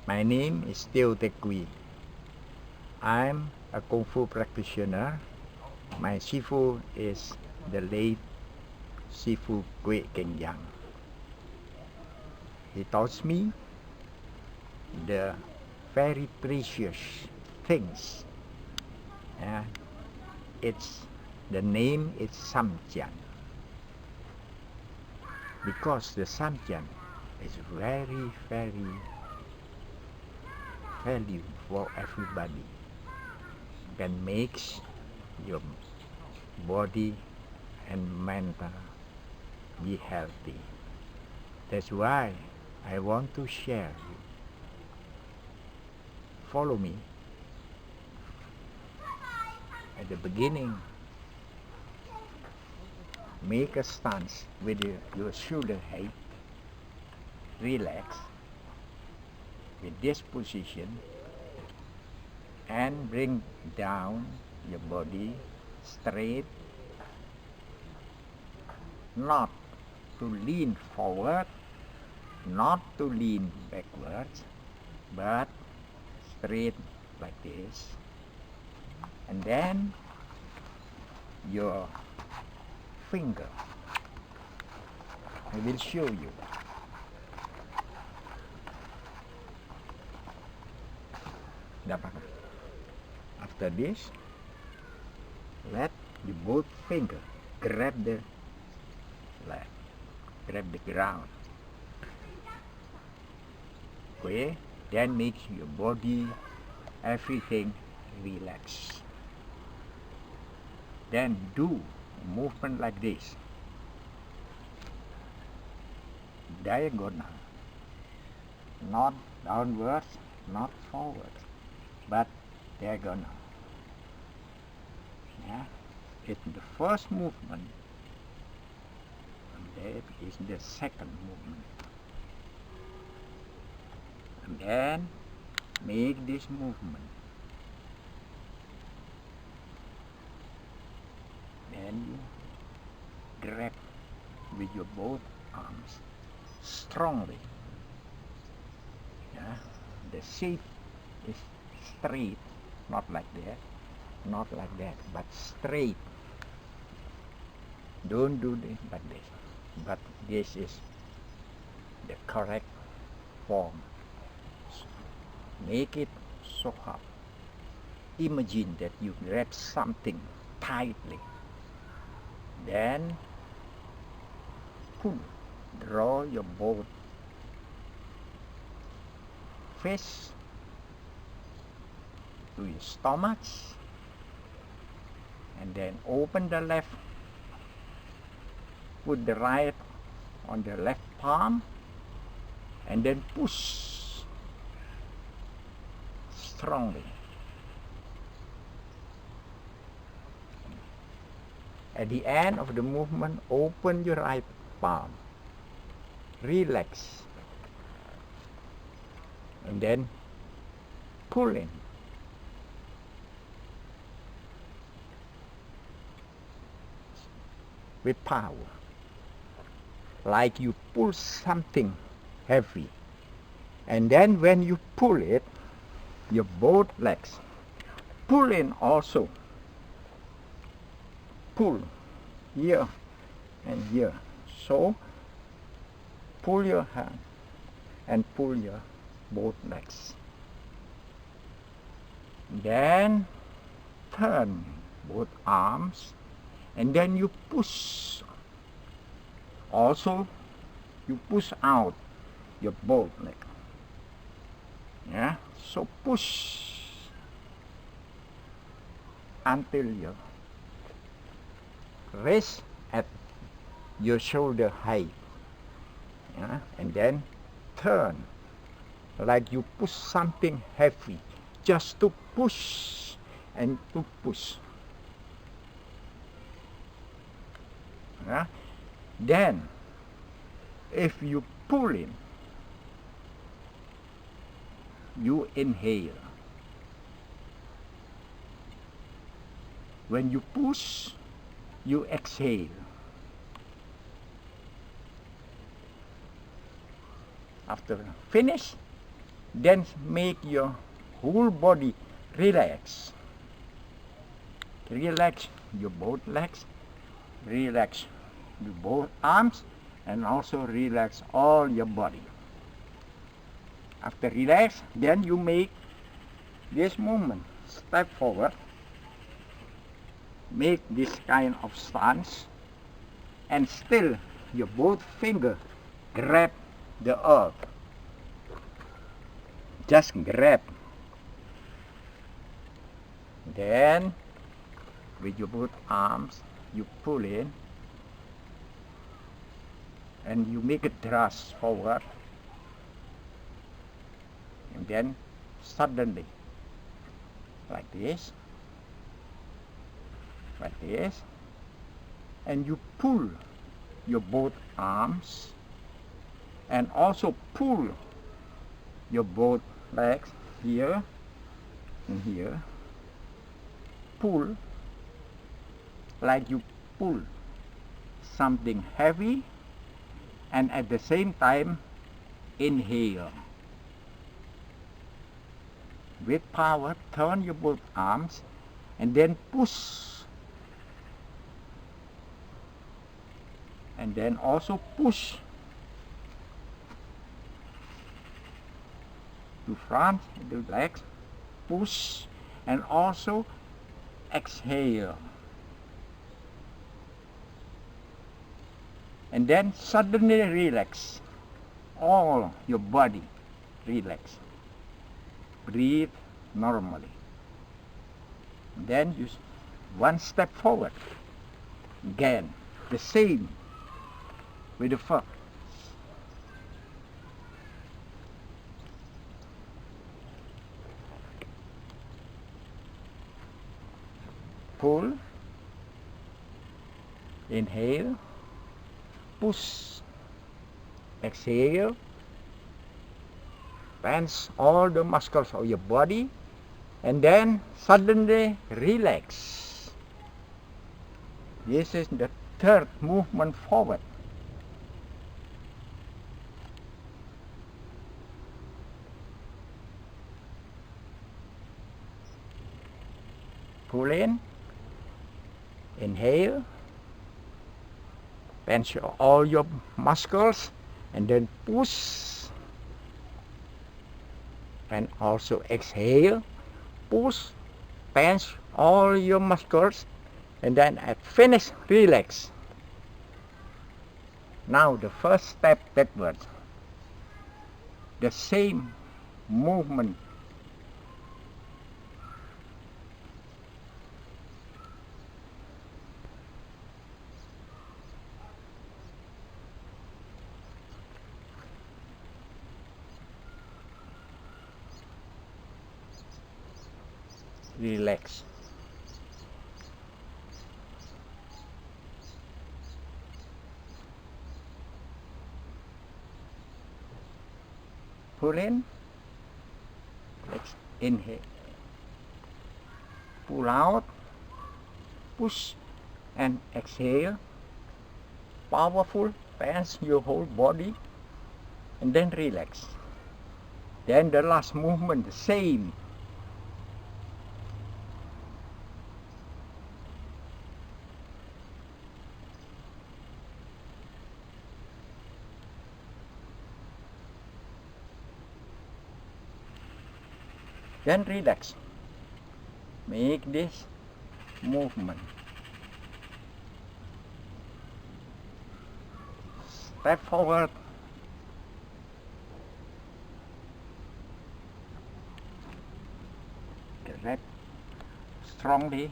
My name is Tio Tik Kwie. I'm a Kung Fu practitioner. My Sifu is the late Sifu Kwee Yang. He taught me the very precious things. The name is Sam Chien. Because the Sam Chien is very, very value for everybody, can makes your body and mental be healthy. That's why I want to share you. Follow me. At the beginning, make a stance with your shoulder height. Relax with this position and bring down your body straight, not to lean forward, not to lean backwards, but straight like this. And then your finger, I will show you. After this, let the both finger grab the ground. Okay, then makes your body, everything relax. Then do movement like this, diagonal, not downwards, not forward, but diagonal. It's the first movement, and that is the second movement. And then make this movement. Then you grab with your both arms strongly. The shape is straight, not like that, but straight. Don't do this like this, but this is the correct form. Make it so hard. Imagine that you grab something tightly, then pull, draw your both face to your stomach, and then open the left, put the right on the left palm, and then push strongly. At the end of the movement, open your right palm, relax, and then pull in. With power, like you pull something heavy, and then when you pull it, your both legs pull in also. Pull here and here. So pull your hand and pull your both legs. Then turn both arms, and then you push. Also, you push out your both leg. So push until your wrist at your shoulder height. And then turn like you push something heavy, just to push and to push. Then if you pull in, you inhale. When you push, you exhale. After finish, Then make your whole body relax. Relax your both legs, relax your both arms, and also relax all your body. After relax, then you make this movement. Step forward, make this kind of stance, and still your both finger grab the earth. Just grab. Then with your both arms you pull in and you make a thrust forward, and then suddenly like this, and you pull your both arms and also pull your both legs here and here. Pull like you pull something heavy, and at the same time inhale. With power, turn your both arms and then push, and then also push to front the legs, push, and also exhale, and then suddenly relax all your body. Relax, breathe normally. Then you one step forward, again the same with the foot. Pull, inhale, push, exhale, tense all the muscles of your body, and then suddenly relax. This is the third movement forward. Pull in, inhale, tense all your muscles, and then push, and also exhale, push, tense all your muscles, and then at finish, relax. Now the first step backwards, the same movement. Relax. Pull in, inhale, pull out, push, and exhale. Powerful, tense your whole body, and then relax. Then the last movement, the same. Then relax. Make this movement. Step forward. Grab strongly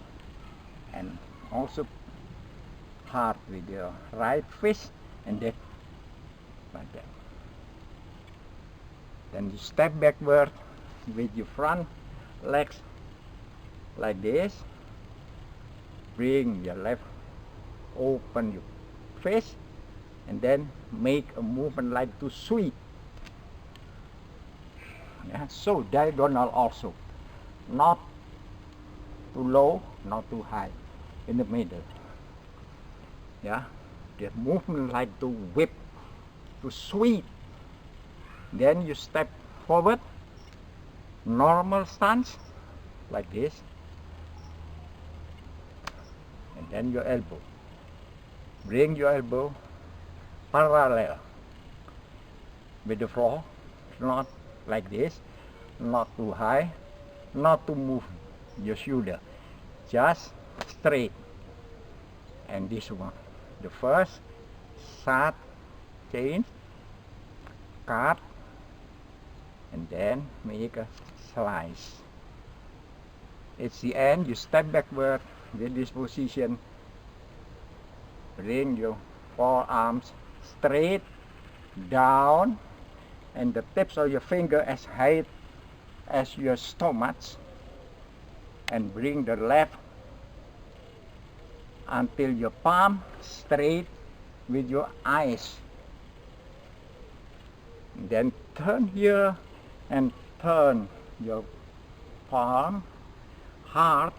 and also hard with your right fist, and then like that. Then you step backward with your front legs like this. Bring your left, open your face, and then make a movement like to sweep. Yeah, so diagonal also, not too low, not too high, in the middle. Yeah, the movement like to whip, to sweep. Then you step forward normal stance, like this, and then your elbow. Bring your elbow parallel with the floor, not like this, not too high, not to move your shoulder, just straight. And this one, the first, start, change, cut, and then make a slice. It's the end, you step backward with this position, bring your forearms straight down, and the tips of your finger as high as your stomach, and bring the left until your palm straight with your eyes. Then turn here and turn your palm hard,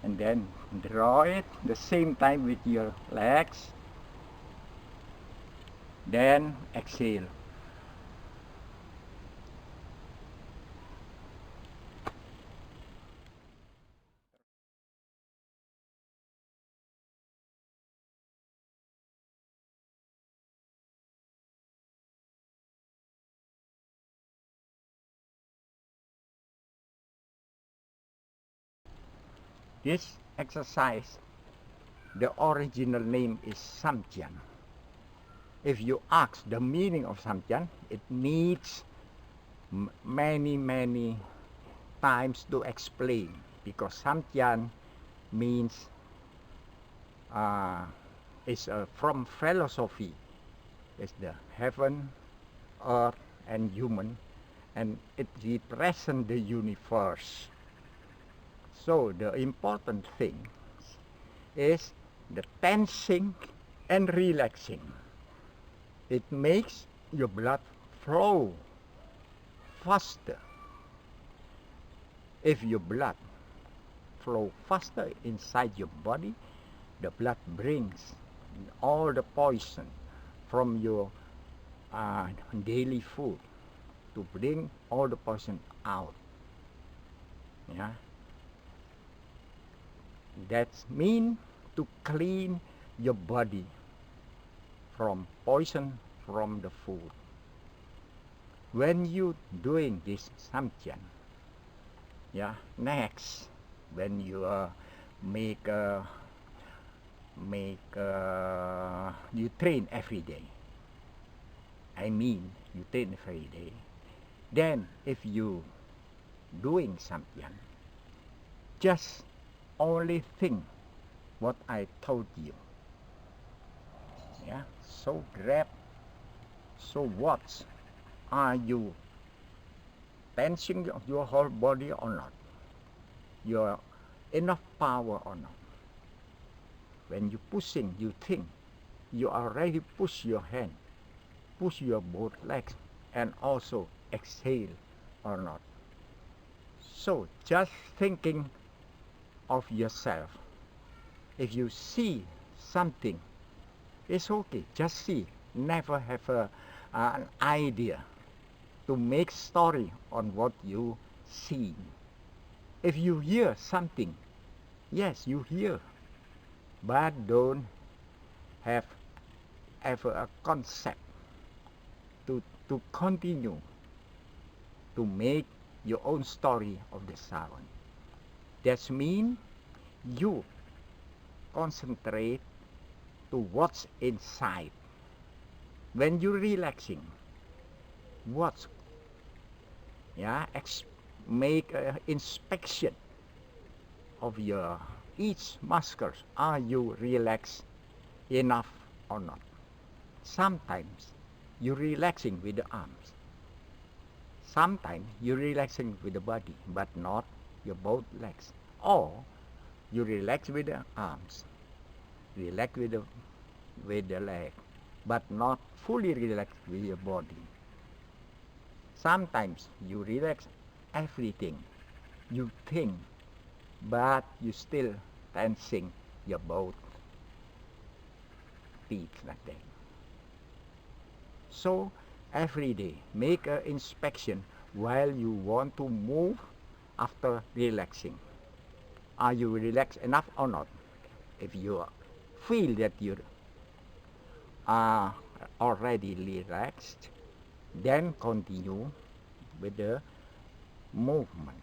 and then draw it the same time with your legs. Then exhale. This exercise, the original name is Sam Chien. If you ask the meaning of Sam Chien, it needs many times to explain, because Sam Chien means is from philosophy. It's the heaven, earth, and human, and it represents the universe. So the important thing is the tensing and relaxing. It makes your blood flow faster. If your blood flow faster inside your body, the blood brings all the poison from your daily food to bring all the poison out. Yeah. That means to clean your body from poison from the food. When you doing this Sam Chien, yeah, next, when you you train every day. I mean, you train every day. Then, if you doing Sam Chien, just only think what I told you. Yeah. So grab. So what? Are you tensing your whole body or not? You're enough power or not? When you pushing, you think you already push your hand, push your both legs, and also exhale or not. So just thinking of yourself. If you see something, it's okay, just see. Never have an idea to make story on what you see. If you hear something, yes, you hear, but don't have ever a concept to continue to make your own story of the sound. That means you concentrate to what's inside. When you're relaxing, what's, yeah, make an inspection of your each muscles. Are you relaxed enough or not? Sometimes you're relaxing with the arms. Sometimes you're relaxing with the body, but not your both legs. Or you relax with the arms, relax with the leg, but not fully relax with your body. Sometimes you relax everything. You think, but you still tensing your both feet like that. So every day make an inspection while you want to move after relaxing. Are you relaxed enough or not? If you feel that you are already relaxed, then continue with the movement.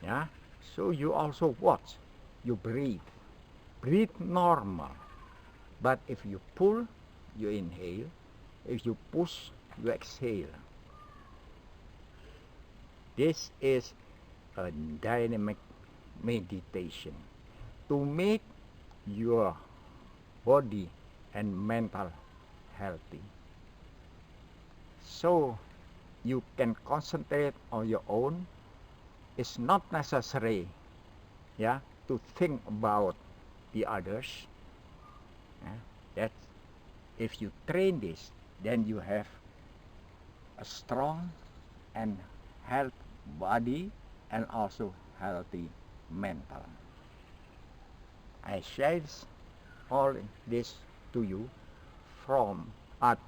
Yeah. So you also watch. You breathe. Breathe normal. But if you pull, you inhale. If you push, you exhale. This is a dynamic meditation to make your body and mental healthy. So you can concentrate on your own. It's not necessary, yeah, to think about the others. That if you train this, then you have a strong and healthy body and also healthy mental. I share all this to you from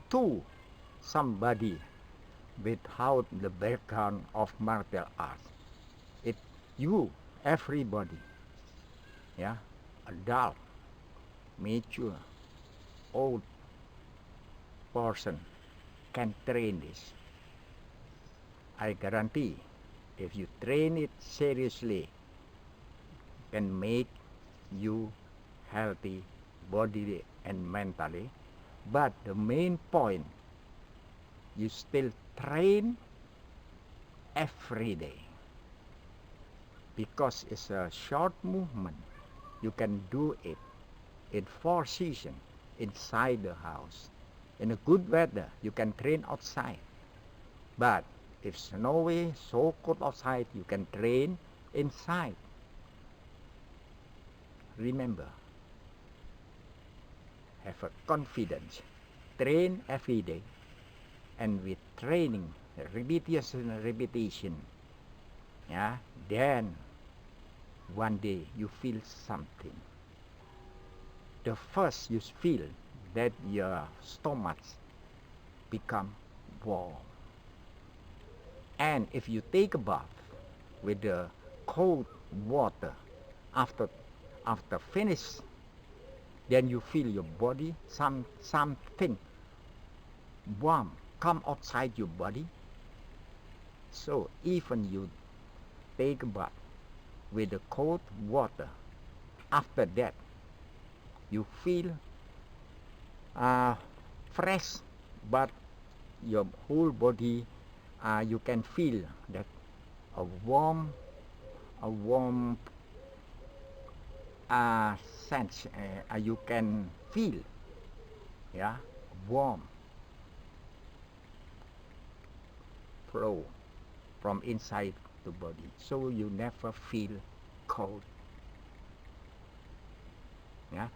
to somebody without the background of martial arts. It you, everybody, yeah, adult, mature, old person can train this. I guarantee if you train it seriously, can make you healthy bodily and mentally. But the main point, you still train every day, because it's a short movement. You can do it in 4 seasons inside the house. In a good weather, you can train outside. But if snowy, so cold outside, you can train inside. Remember, have a confidence. Train every day. And with training, repetition, yeah, then one day you feel something. The first you feel that your stomach become warm. And if you take a bath with the cold water after finish, then you feel your body, something warm come outside your body. So even you take a bath with the cold water, after that you feel fresh, but your whole body, you can feel that a warm sense, you can feel, yeah, warm flow from inside the body, so you never feel cold. Yeah.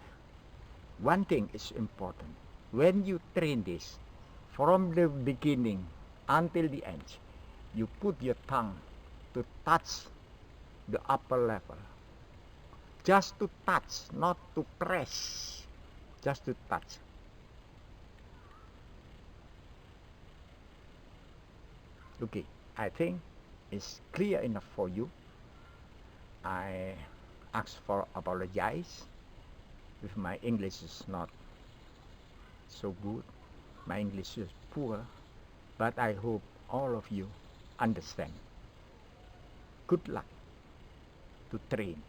One thing is important. When you train this, from the beginning until the end, you put your tongue to touch the upper level. Just to touch, not to press. Just to touch. Okay, I think it's clear enough for you. I ask for apologize if my English is not so good. My English is poor, but I hope all of you understand. Good luck to train.